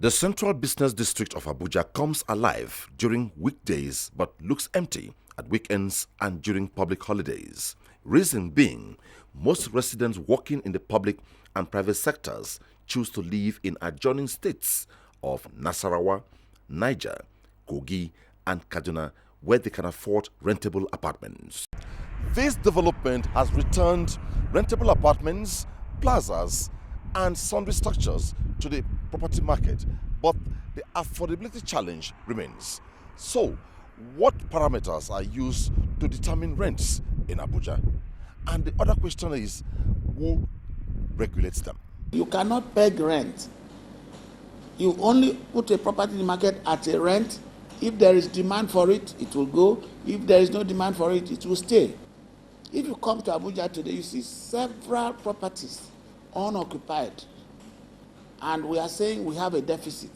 The central business district of Abuja comes alive during weekdays but looks empty at weekends and during public holidays. Reason being, most residents working in the public and private sectors choose to live in adjoining states of Nasarawa, Niger, Kogi, and Kaduna, where they can afford rentable apartments. This development has returned rentable apartments, plazas, and sundry structures to the property market, but the affordability challenge remains. So, what parameters are used to determine rents in Abuja? And the other question is, who regulates them? You cannot peg rent. You only put a property in the market at a rent. If there is demand for it, it will go. If there is no demand for it, it will stay. If you come to Abuja today, you see several properties unoccupied. And we are saying we have a deficit.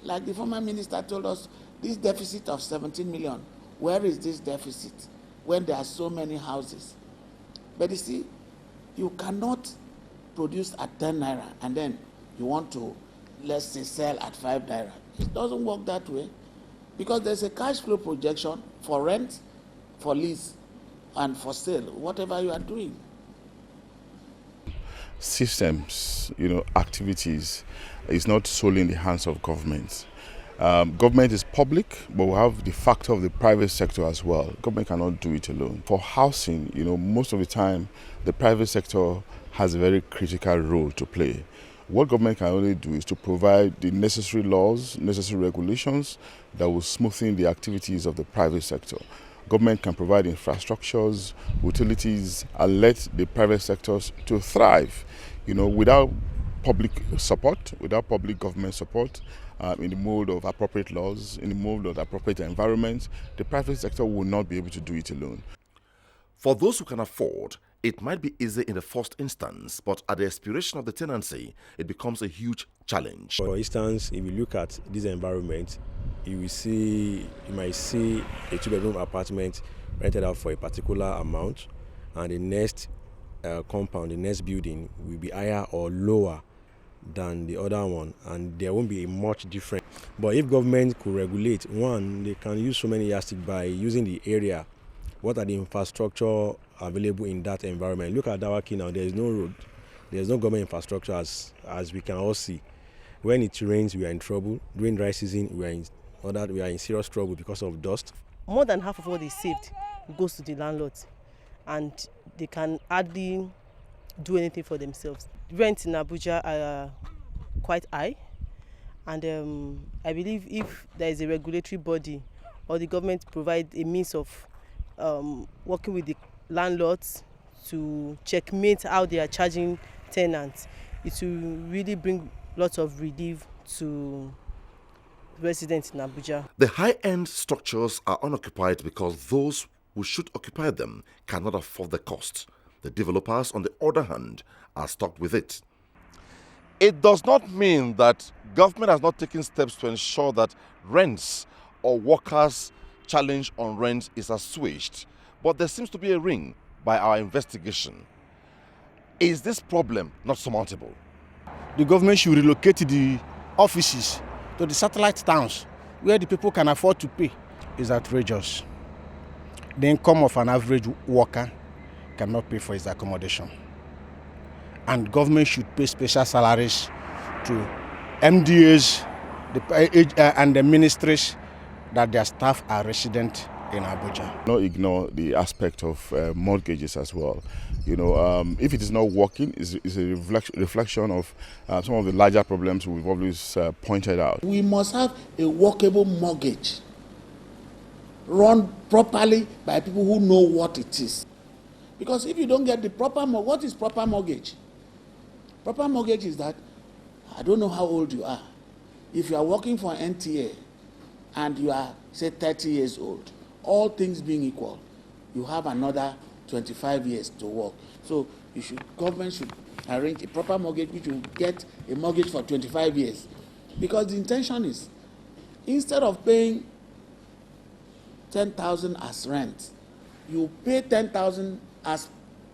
Like the former minister told us, this deficit of 17 million, where is this deficit when there are so many houses? But you see, you cannot produce at 10 naira and then you want to, let's say, sell at 5 naira. It doesn't work that way because there's a cash flow projection for rent, for lease, and for sale, whatever you are doing. Systems, activities is not solely in the hands of government. Government is public, but we have the factor of the private sector as well. Government cannot do it alone. For housing, most of the time, the private sector has a very critical role to play. What government can only do is to provide the necessary laws, necessary regulations that will smoothen the activities of the private sector. Government can provide infrastructures, utilities, and let the private sectors to thrive. Without public support, without public government support, in the mode of appropriate laws, in the mode of appropriate environment, the private sector will not be able to do it alone. For those who can afford, it might be easy in the first instance, but at the expiration of the tenancy, it becomes a huge challenge. For instance, if you look at this environment, you might see a two-bedroom apartment rented out for a particular amount, and the next compound, the next building will be higher or lower than the other one, and there won't be much difference. But if government could regulate, one, they can use so many yardsticks by using the area. What are the infrastructure available in that environment? Look at Dawaki now, there is no road, there is no government infrastructure as we can all see. When it rains, we are in trouble. During dry season, we are in serious trouble because of dust. More than half of what they saved goes to the landlords, and they can hardly do anything for themselves. Rents in Abuja are quite high, and I believe if there is a regulatory body or the government provide a means of working with the landlords to checkmate how they are charging tenants, it will really bring lots of relief to residents in Abuja. The high-end structures are unoccupied because those who should occupy them cannot afford the cost. The developers, on the other hand, are stuck with it. It does not mean that government has not taken steps to ensure that rents or workers' challenge on rent is assuaged, but there seems to be a ring by our investigation. Is this problem not surmountable? The government should relocate the offices to the satellite towns where the people can afford to pay. It's outrageous. The income of an average worker cannot pay for his accommodation. And government should pay special salaries to MDAs and the ministries that their staff are resident in Abuja. Not ignore the aspect of mortgages as well. If it is not working, it's a reflection of some of the larger problems we've always pointed out. We must have a workable mortgage run properly by people who know what it is. Because if you don't get the proper mortgage, what is proper mortgage? Proper mortgage is that, I don't know how old you are. If you are working for NTA and you are, say, 30 years old, all things being equal, you have another 25 years to work. So government should arrange a proper mortgage which will get a mortgage for 25 years. Because the intention is, instead of paying 10,000 as rent, you pay 10,000 as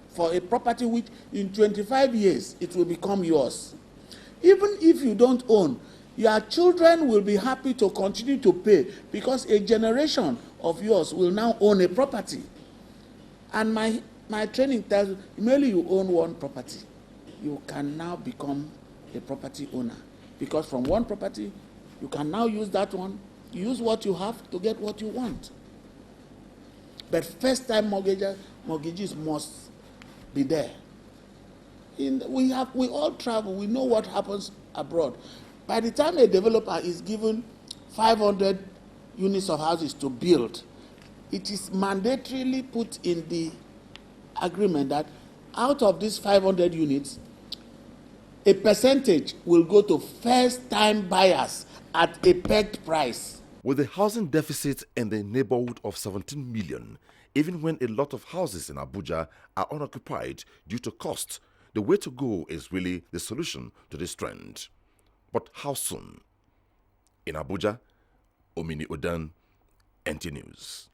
for a property which in 25 years it will become yours. Even if you don't own, Your children will be happy to continue to pay because a generation of yours will now own a property. And my training tells you, merely you own one property, you can now become a property owner. Because from one property, you can now use that one, use what you have to get what you want. But first-time mortgages must be there. We all travel, we know what happens abroad. By the time a developer is given 500 units of houses to build, it is mandatorily put in the agreement that out of these 500 units, a percentage will go to first-time buyers at a pegged price. With the housing deficit in the neighborhood of 17 million, even when a lot of houses in Abuja are unoccupied due to cost, the way to go is really the solution to this trend. But how soon? In Abuja, Omini Odan, NT News.